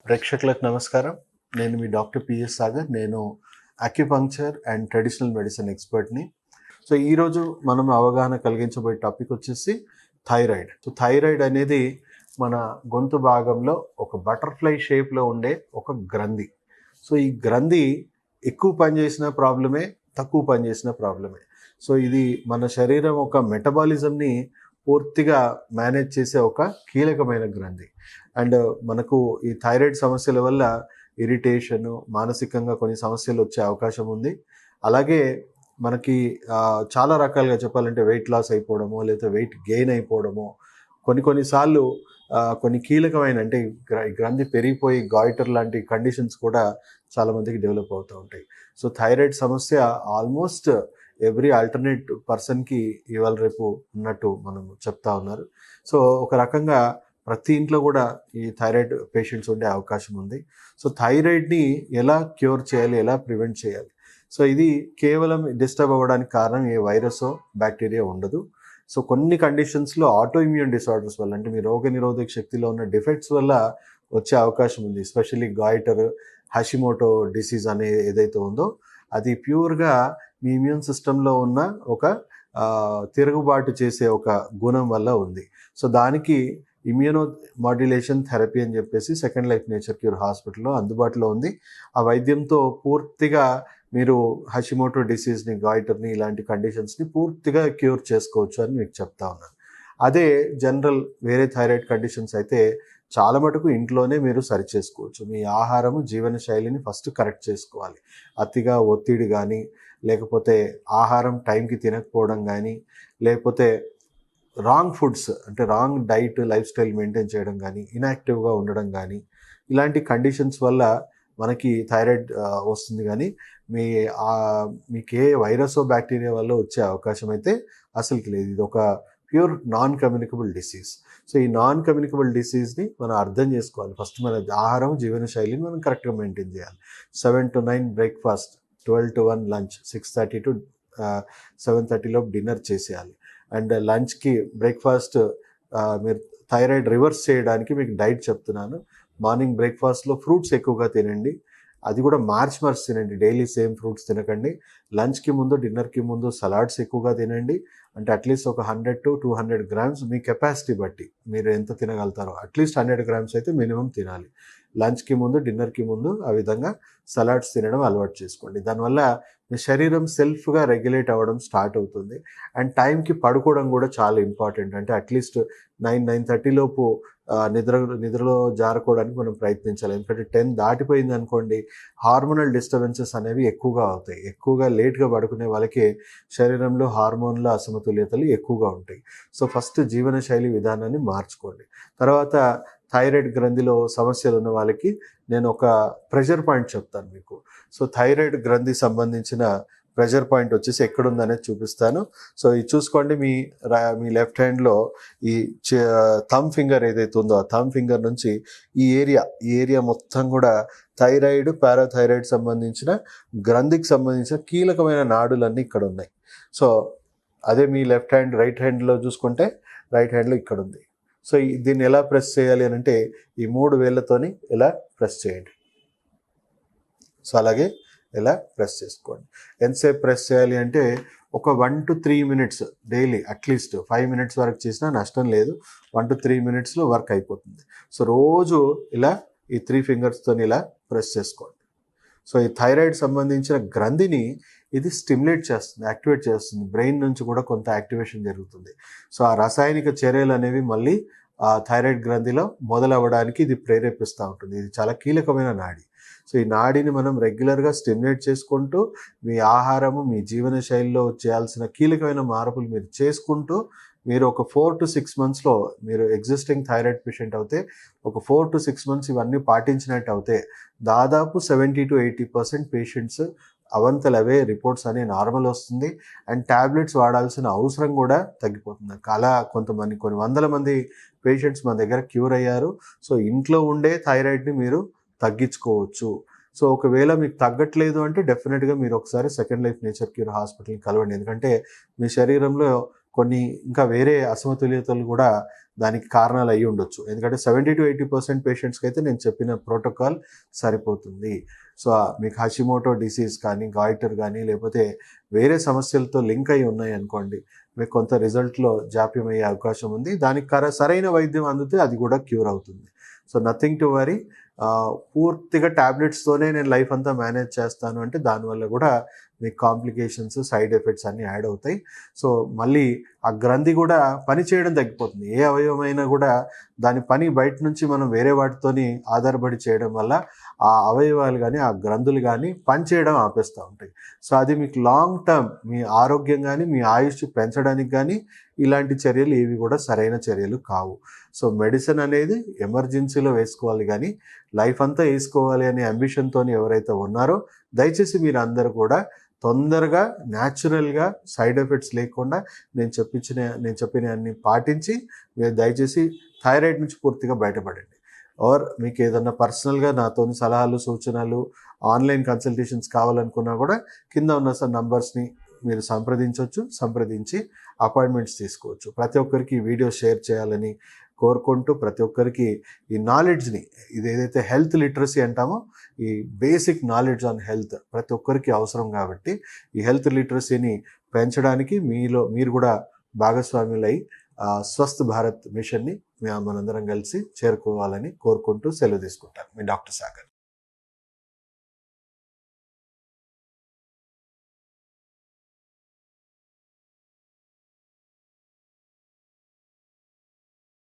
ప్రేక్షకులకు నమస్కారం. నేను మీ డాక్టర్ పిఎస్ సాగర్. నేను అక్యుపంక్చర్ అండ్ ట్రెడిషనల్ మెడిసిన్ ఎక్స్పర్ట్ని. సో ఈరోజు మనం అవగాహన కలిగించబోయే టాపిక్ వచ్చేసి థైరాయిడ్. సో థైరాయిడ్ అనేది మన గొంతు భాగంలో ఒక బటర్ఫ్లై షేప్లో ఉండే ఒక గ్రంథి. సో ఈ గ్రంథి ఎక్కువ పనిచేసిన ప్రాబ్లమే, తక్కువ పనిచేసిన ప్రాబ్లమే. సో ఇది మన శరీరం ఒక మెటబాలిజంని పూర్తిగా మేనేజ్ చేసే ఒక కీలకమైన గ్రంథి. అండ్ మనకు ఈ థైరాయిడ్ సమస్యల వల్ల ఇరిటేషను, మానసికంగా కొన్ని సమస్యలు వచ్చే అవకాశం ఉంది. అలాగే మనకి చాలా రకాలుగా చెప్పాలంటే వెయిట్ లాస్ అయిపోవడమో, లేదా వెయిట్ గెయిన్ అయిపోవడమో, కొన్నిసార్లు కొన్ని కీలకమైన అంటే గ్రంథి పెరిగిపోయి గాయిటర్ లాంటి కండిషన్స్ కూడా చాలామందికి డెవలప్ అవుతూ ఉంటాయి. సో థైరాయిడ్ సమస్య ఆల్మోస్ట్ ఎవ్రీ ఆల్టర్నేట్ పర్సన్కి ఇవాళ రేపు ఉన్నట్టు మనం చెప్తా ఉన్నారు. సో ఒక రకంగా ప్రతి ఇంట్లో కూడా ఈ థైరాయిడ్ పేషెంట్స్ ఉండే అవకాశం ఉంది. సో థైరాయిడ్ని ఎలా క్యూర్ చేయాలి, ఎలా ప్రివెంట్ చేయాలి? సో ఇది కేవలం డిస్టర్బ్ అవ్వడానికి కారణం ఏ వైరసో బ్యాక్టీరియా ఉండదు. సో కొన్ని కండిషన్స్లో ఆటో ఇమ్యూన్ డిసార్డర్స్ వల్ల, అంటే మీ రోగనిరోధక శక్తిలో ఉన్న డిఫెక్ట్స్ వల్ల వచ్చే అవకాశం ఉంది. ఎస్పెషల్లీ గాయిటర్, హషిమోటో డిసీజ్ అనే ఏదైతే ఉందో అది ప్యూర్గా మీ ఇమ్యూన్ సిస్టంలో ఉన్న ఒక తిరుగుబాటు చేసే ఒక గుణం వల్ల ఉంది. సో దానికి ఇమ్యూనో మాడ్యులేషన్ థెరపీ అని చెప్పేసి సెకండ్ లైఫ్ నేచర్ క్యూర్ హాస్పిటల్లో అందుబాటులో ఉంది. ఆ వైద్యంతో పూర్తిగా మీరు హషిమోటో డిసీజ్ని, గాయిటర్ని, ఇలాంటి కండిషన్స్ని పూర్తిగా క్యూర్ చేసుకోవచ్చు అని మీకు చెప్తా ఉన్నాను. అదే జనరల్ వేరే థైరాయిడ్ కండిషన్స్ అయితే చాలా మటుకు ఇంట్లోనే మీరు సరి చేసుకోవచ్చు. మీ ఆహారము, జీవన శైలిని ఫస్ట్ కరెక్ట్ చేసుకోవాలి. అతిగా ఒత్తిడి కానీ, లేకపోతే ఆహారం టైంకి తినకపోవడం కానీ, లేకపోతే రాంగ్ ఫుడ్స్ అంటే wrong diet, life style maintain చేయడం కానీ, ఇన్యాక్టివ్గా ఉండడం కానీ, ఇలాంటి కండిషన్స్ వల్ల మనకి థైరాయిడ్ వస్తుంది. కానీ మీకు ఏ వైరస్ బ్యాక్టీరియా వల్ల వచ్చే అవకాశం అయితే అసలుకి లేదు. ఇది ఒక pure non communicable disease. So ఈ నాన్ కమ్యూనికబుల్ డిసీజ్ని మనం అర్థం చేసుకోవాలి. ఫస్ట్ మన ఆహారం, జీవన శైలిని మనం కరెక్ట్గా మెయింటైన్ చేయాలి. 7 to 9 breakfast, 12 to 1 lunch, 6:30 to 7:30 లోపు డిన్నర్ చేసేయాలి. అండ్ లంచ్కి బ్రేక్ఫాస్ట్ మీరు థైరాయిడ్ రివర్స్ చేయడానికి మీకు డైట్ చెప్తున్నాను. మార్నింగ్ బ్రేక్ఫాస్ట్లో ఫ్రూట్స్ ఎక్కువగా తినండి. అది కూడా మార్చి తినండి. డైలీ సేమ్ ఫ్రూట్స్ తినకండి. లంచ్కి ముందు, డిన్నర్కి ముందు సలాడ్స్ ఎక్కువగా తినండి. అంటే అట్లీస్ట్ ఒక 100 to 200 గ్రామ్స్ మీ కెపాసిటీ బట్టి మీరు ఎంత తినగలుగుతారో అట్లీస్ట్ 100 గ్రామ్స్ అయితే మినిమం తినాలి. లంచ్కి ముందు, డిన్నర్కి ముందు ఆ విధంగా సలాడ్స్ తినడం అలవాటు చేసుకోండి. దానివల్ల మీ శరీరం సెల్ఫ్గా రెగ్యులేట్ అవ్వడం స్టార్ట్ అవుతుంది. అండ్ టైంకి పడుకోవడం కూడా చాలా ఇంపార్టెంట్. అంటే అట్లీస్ట్ 9-9:30 లోపు నిద్రలో జారుకోవడానికి మనం ప్రయత్నించాలి. ఎందుకంటే 10 దాటిపోయింది అనుకోండి, హార్మోనల్ డిస్టర్బెన్సెస్ అనేవి ఎక్కువగా అవుతాయి. ఎక్కువగా లేట్గా పడుకునే వాళ్ళకి శరీరంలో హార్మోన్ల అసమతుల్యతలు ఎక్కువగా ఉంటాయి. సో ఫస్ట్ జీవన శైలి విధానాన్ని మార్చుకోండి. తర్వాత థైరాయిడ్ గ్రంథిలో సమస్యలు ఉన్న వాళ్ళకి నేను ఒక ప్రెషర్ పాయింట్ చెప్తాను మీకు. సో థైరాయిడ్ గ్రంథి సంబంధించిన ప్రెషర్ పాయింట్ వచ్చేసి ఎక్కడుందనేది చూపిస్తాను. సో ఇది చూసుకోండి. మీ లెఫ్ట్ హ్యాండ్లో ఈ థమ్ ఫింగర్ ఏదైతే ఉందో ఆ థమ్ ఫింగర్ నుంచి ఈ ఏరియా మొత్తం కూడా థైరాయిడ్, పారాథైరాయిడ్ సంబంధించిన గ్రంథికి సంబంధించిన కీలకమైన నాడులన్నీ ఇక్కడ ఉన్నాయి. సో అదే మీ రైట్ హ్యాండ్లో చూసుకుంటే రైట్ హ్యాండ్లో ఇక్కడ ఉంది. సో దీన్ని ఎలా ప్రెస్ చేయాలి అని అంటే ఈ 3 వేళ్ళతోని ఇలా ప్రెస్ చేయండి. సో అలాగే ఇలా ప్రెస్ చేసుకోండి. ఎంతసేపు ప్రెస్ చేయాలి అంటే ఒక 1 to 3 minutes daily, at least 5 minutes వరకు చేసినా నష్టం లేదు. 1 to 3 minutesలో వర్క్ అయిపోతుంది. సో రోజు ఇలా ఈ 3 ఫింగర్స్తో ఇలా ప్రెస్ చేసుకోండి. సో ఈ థైరాయిడ్ సంబంధించిన గ్రంథిని ఇది స్టిమ్యులేట్ చేస్తుంది, యాక్టివేట్ చేస్తుంది. బ్రెయిన్ నుంచి కూడా కొంత యాక్టివేషన్ జరుగుతుంది. సో ఆ రసాయనిక చర్యలు అనేవి మళ్ళీ ఆ థైరాయిడ్ గ్రంథిలో మొదలవ్వడానికి ఇది ప్రేరేపిస్తూ ఉంటుంది. ఇది చాలా కీలకమైన నాడి. సో ఈ నాడిని మనం రెగ్యులర్గా స్టిమ్యులేట్ చేసుకుంటూ మీ ఆహారము, మీ జీవన శైలిలో చేయాల్సిన కీలకమైన మార్పులు మీరు చేసుకుంటూ మీరు ఒక 4 to 6 monthsలో మీరు ఎగ్జిస్టింగ్ థైరాయిడ్ పేషెంట్ అవుతే ఒక 4 to 6 months ఇవన్నీ పాటించినట్టు అవుతే దాదాపు 70 to 80% పేషెంట్స్ అవంతలవే రిపోర్ట్స్ అనే నార్మల్ వస్తుంది. అండ్ ట్యాబ్లెట్స్ వాడాల్సిన అవసరం కూడా తగ్గిపోతుంది. అలా కొన్ని వందల మంది పేషెంట్స్ మన దగ్గర క్యూర్ అయ్యారు. సో ఇంట్లో ఉండే థైరాయిడ్ని మీరు తగ్గించుకోవచ్చు. సో ఒకవేళ మీకు తగ్గట్లేదు అంటే డెఫినెట్గా మీరు ఒకసారి సెకండ్ లైఫ్ నేచర్ క్యూర్ హాస్పిటల్ని కలవండి. ఎందుకంటే మీ శరీరంలో కొన్ని ఇంకా వేరే అసమతుల్యతలు కూడా దానికి కారణాలు అయ్యి ఉండొచ్చు. ఎందుకంటే 70-80% పేషెంట్స్కి అయితే నేను చెప్పిన ప్రోటోకాల్ సరిపోతుంది. సో మీకు హషిమోటో డిసీజ్ కానీ, గాయిటర్ కానీ, లేకపోతే వేరే సమస్యలతో లింక్ అయి ఉన్నాయి అనుకోండి, మీకు కొంత రిజల్ట్లో జాప్యం అయ్యే అవకాశం ఉంది. దానికి సరైన వైద్యం అందితే అది కూడా క్యూర్ అవుతుంది. So nothing to worry. పూర్తిగా ట్యాబ్లెట్స్తోనే నేను లైఫ్ అంతా మేనేజ్ చేస్తాను అంటే దానివల్ల కూడా మీకు కాంప్లికేషన్స్, సైడ్ ఎఫెక్ట్స్ అన్నీ యాడ్ అవుతాయి. సో మళ్ళీ ఆ గ్రంథి కూడా పని చేయడం తగ్గిపోతుంది. ఏ అవయవమైనా కూడా దాని పని బయట నుంచి మనం వేరే వాటితోని ఆధారపడి చేయడం వల్ల ఆ అవయవాలు కానీ, ఆ గ్రంథులు కానీ పని చేయడం ఆపేస్తూ ఉంటాయి. సో అది మీకు లాంగ్ టర్మ్ మీ ఆరోగ్యం కానీ, మీ ఆయుష్ పెంచడానికి కానీ ఇలాంటి చర్యలు ఏవి కూడా సరైన చర్యలు కావు. సో మెడిసిన్ అనేది ఎమర్జెన్సీలో వేసుకోవాలి కానీ లైఫ్ అంతా వేసుకోవాలి అనే అంబిషన్తో ఎవరైతే ఉన్నారో దయచేసి మీరు అందరూ కూడా తొందరగా న్యాచురల్గా సైడ్ ఎఫెక్ట్స్ లేకుండా నేను చెప్పిన అన్ని పాటించి మీరు దయచేసి థైరాయిడ్ నుంచి పూర్తిగా బయటపడండి. ఆర్ మీకు ఏదన్నా పర్సనల్గా నాతోని సలహాలు, సూచనలు, ఆన్లైన్ కన్సల్టేషన్స్ కావాలనుకున్నా కూడా కింద ఉన్న నంబర్స్ని మీరు సంప్రదించి అపాయింట్మెంట్స్ తీసుకోవచ్చు. ప్రతి ఒక్కరికి ఈ వీడియో షేర్ చేయాలని కోరుకుంటూ, ప్రతి ఒక్కరికి ఈ నాలెడ్జ్ని, ఇది ఏదైతే హెల్త్ లిటరసీ అంటామో ఈ బేసిక్ నాలెడ్జ్ ఆన్ హెల్త్ ప్రతి ఒక్కరికి అవసరం కాబట్టి ఈ హెల్త్ లిటరసీని పెంచడానికి మీరు కూడా భాగస్వాములై స్వస్థ్ భారత్ మిషన్ని మనందరం కలిసి చేరుకోవాలని కోరుకుంటూ సెలవు తీసుకుంటాను. మీ డాక్టర్ సాగర్.